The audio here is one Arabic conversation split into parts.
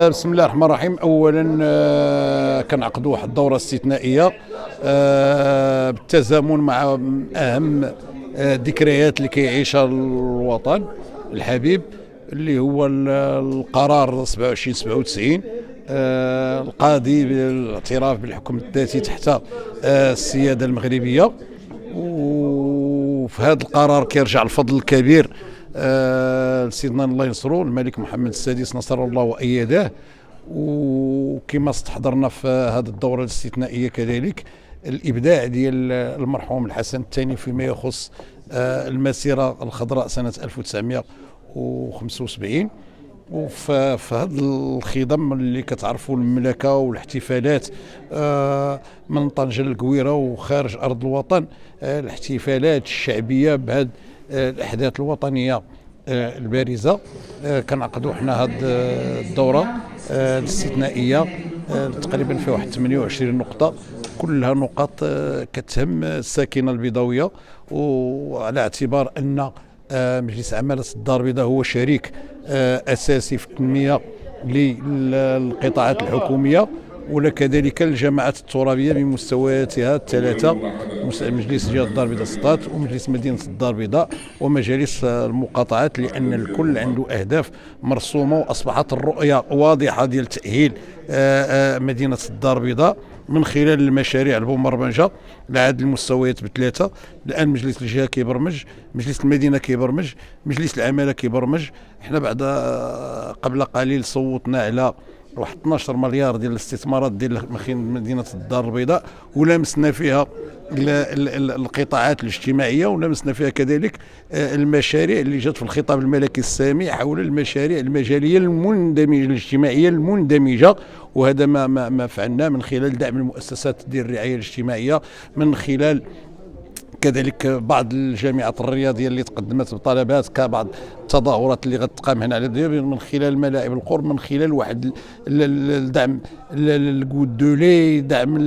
بسم الله الرحمن الرحيم. اولا كنعقدوا واحد الدوره استثنائيه بالتزامن مع اهم الذكريات اللي كيعيشها الوطن الحبيب، اللي هو القرار 2797 القاضي بالاعتراف بالحكم الذاتي تحت السياده المغربيه. وفي هذا القرار كيرجع الفضل الكبير لسيدنا الله ينصرو الملك محمد السادس نصر الله وأيده. وكما استحضرنا في هذه الدورة الاستثنائية كذلك الإبداع ديال المرحوم الحسن الثاني فيما يخص المسيرة الخضراء سنة 1975. وفي هذا الخضم اللي كتعرفوا المملكه والاحتفالات من طنجة للقويره وخارج ارض الوطن، الاحتفالات الشعبيه بهذه الاحداث الوطنيه البارزه، كنعقدوا حنا هذه الدوره الاستثنائيه تقريبا فيها واحد 28 نقطه، كلها نقاط كتهم الساكنه البيضاويه. وعلى اعتبار ان مجلس عمالة الدار البيضاء هو شريك أساسي في التنمية للقطاعات الحكومية وكذلك الجماعات الترابية بمستوياتها الثلاثة، مجلس جهة الدار البيضاء سطات ومجلس مدينة الدار البيضاء ومجالس المقاطعات، لأن الكل عنده أهداف مرسومة وأصبحت الرؤية واضحة ديال تأهيل مدينة الدار البيضاء من خلال المشاريع المبرمجه لعدد المستويات بثلاثه. الان مجلس الجهه كيبرمج، مجلس المدينه كيبرمج، مجلس العماله كيبرمج. احنا بعد قبل قليل صوتنا على واحد 12 مليار ديال الاستثمارات ديال مدينه الدار البيضاء، ولمسنا فيها القطاعات الاجتماعيه، ولمسنا فيها كذلك المشاريع اللي جات في الخطاب الملكي السامي حول المشاريع المجاليه المندمجه الاجتماعيه المندمجه. وهذا ما فعلناه من خلال دعم المؤسسات ديال الرعايه الاجتماعيه، من خلال كذلك بعض الجامعات الرياضيه اللي تقدمت بطلبات كبعض التظاهرات اللي غتقام هنا على الديار، من خلال ملاعب القرب، من خلال واحد الدعم الكود دولي، دعم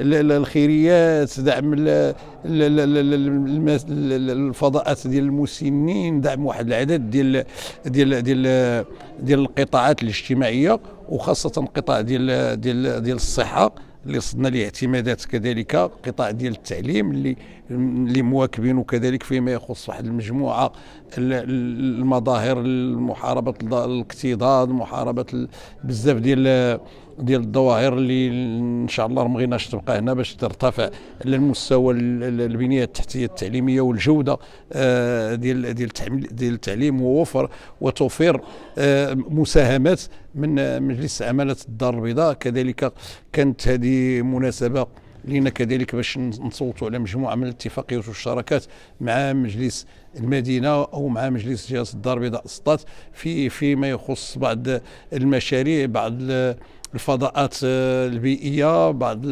الخيريات، دعم الفضاءات ديال المسنين، دعم واحد العدد ديال القطاعات الاجتماعيه، وخاصه القطاع ديال الصحه اللي صدنا ليه اعتمادات، كذلك قطاع ديال التعليم اللي مواكبين، وكذلك فيما يخص واحد المجموعه المظاهر محاربه الاكتظاظ، محاربه بزاف ديال الظواهر اللي ان شاء الله ما بغيناش تبقى هنا باش ترتفع للمستوى البنيه التحتيه التعليميه والجوده ديال التعليم، ووفر وتوفير مساهمات من مجلس عماله الدار البيضاء. كذلك كانت هذه مناسبه لنا كذلك باش نصوتوا على مجموعه من الاتفاقيات والشراكات مع مجلس المدينه او مع مجلس جهه الدار البيضاء سطات فيما يخص بعض المشاريع، بعض الفضاءات البيئيه، بعض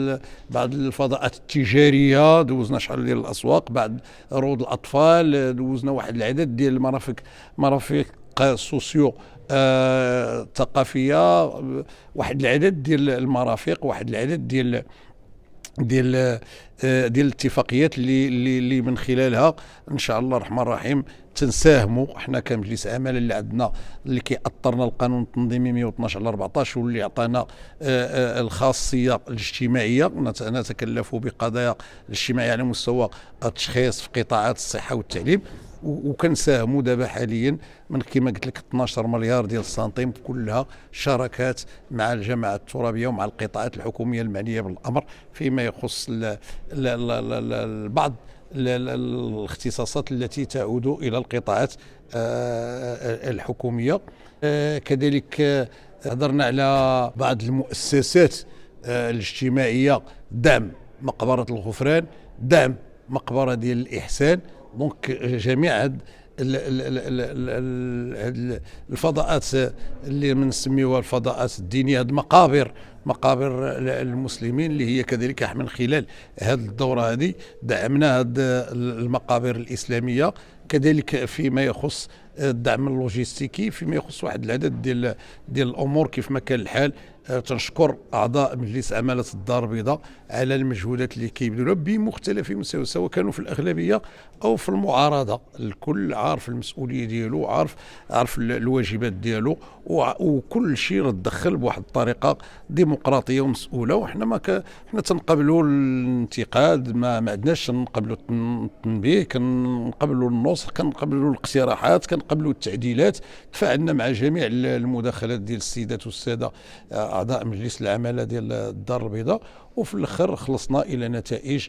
الفضاءات التجاريه، دوزنا شحال ديال الاسواق، بعض روض الاطفال، دوزنا واحد العدد ديال مرافق سوسيو ثقافيه، واحد العدد ديال المرافق، واحد العدد ديال الاتفاقيات اللي من خلالها ان شاء الله الرحمن الرحيم تنساهموا احنا كمجلس عماله اللي عندنا، اللي كيأطرنا القانون التنظيمي 112 على 14 واللي عطانا الخاصيه الاجتماعيه، نتكلف بقضايا الاجتماعيه على مستوى التشخيص في قطاعات الصحه والتعليم. وكنساهموا دابا حاليا من كما قلت لك 12 مليار ديال السنتيم، كلها شراكات مع الجماعات الترابيه ومع القطاعات الحكوميه المعنيه بالامر فيما يخص بعض الاختصاصات التي تعود الى القطاعات الحكوميه. كذلك هضرنا على بعض المؤسسات الاجتماعيه، دعم مقبره الغفران، دعم مقبره ديال الاحسان. دونك جميع هاد الفضاءات اللي بنسميوها الفضاءات الدينيه، هاد مقابر المسلمين اللي هي كذلك من خلال هذه الدوره هذه دعمنا هاد المقابر الاسلاميه كذلك فيما يخص الدعم اللوجستيكي، فيما يخص واحد العدد ديال الامور كيف ما كان الحال. تنشكر اعضاء مجلس عماله الدار البيضاء على المجهودات اللي كيبذلوها بمختلف المستويات، سواء كانوا في الاغلبيه او في المعارضه. الكل عارف المسؤوليه ديالو، عارف الواجبات ديالو، وكل شيء تدخل بواحد الطريقه ديمقراطيه ومسؤوله. وحنا حنا تنقبلوا الانتقاد، ما عندناش نقبلوا التنبيه، كنقبلوا النصح، كنقبلوا الاقتراحات، كنقبلوا التعديلات. تفاعلنا مع جميع المداخلات ديال السيدات والساده اعضاء مجلس العماله ديال الدار البيضاء، وفي الاخر خلصنا الى نتائج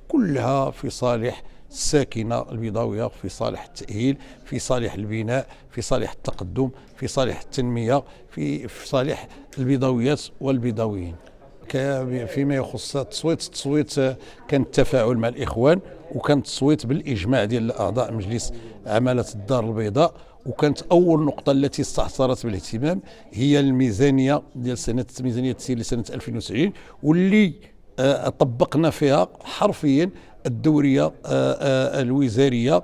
كلها في صالح الساكنه البيضاويه، في صالح التاهيل، في صالح البناء، في صالح التقدم، في صالح التنميه، في صالح البيضاويات والبيضاويين. فيما يخص التصويت كان التفاعل مع الاخوان، وكان التصويت بالاجماع ديال اعضاء مجلس عماله الدار البيضاء. وكانت اول نقطه التي استحضرت بالاهتمام هي الميزانيه ديال ميزانيه التسيير لسنه 2090، واللي طبقنا فيها حرفيا الدوريه الوزاريه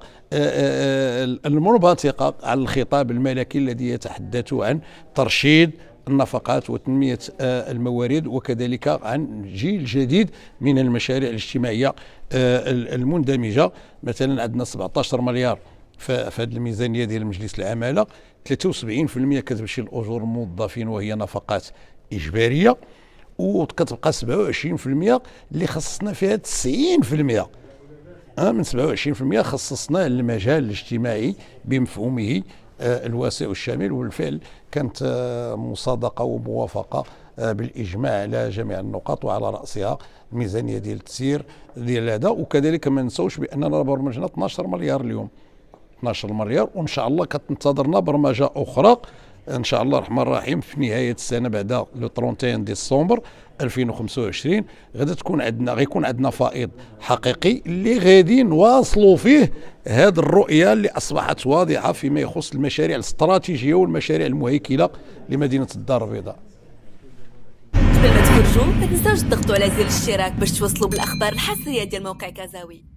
المنبثقه عن الخطاب الملكي الذي يتحدث عن ترشيد النفقات وتنمية الموارد، وكذلك عن جيل جديد من المشاريع الاجتماعية المندمجة. مثلا عندنا 17 مليار في هذه الميزانية ديال مجلس العمالة، 73% كتمشي لأجور الموظفين وهي نفقات إجبارية، وكتبقى 27% اللي خصصنا فيها 90% من 27% خصصناه للمجال الاجتماعي بمفهومه الواسع والشامل. وبالفعل كانت مصادقة وموافقة بالإجماع على جميع النقاط، وعلى رأسها الميزانية ديال التسيير ديال هذا. وكذلك ما نسوش بأننا برمجنا 12 مليار اليوم، 12 مليار، وإن شاء الله كتنتظرنا برمجة أخرى ان شاء الله الرحمن الرحيم في نهايه السنه بعد لو 31 ديسمبر 2025 غيكون عندنا فائض حقيقي اللي غادي نواصلوا فيه هذه الرؤيه اللي اصبحت واضحه فيما يخص المشاريع الاستراتيجيه والمشاريع المهيكله لمدينه الدار البيضاء. قبل ما تخرجوا ما تنساوش تضغطوا على زر الاشتراك باش توصلوا بالاخبار الحصريه ديال موقع كازاوي.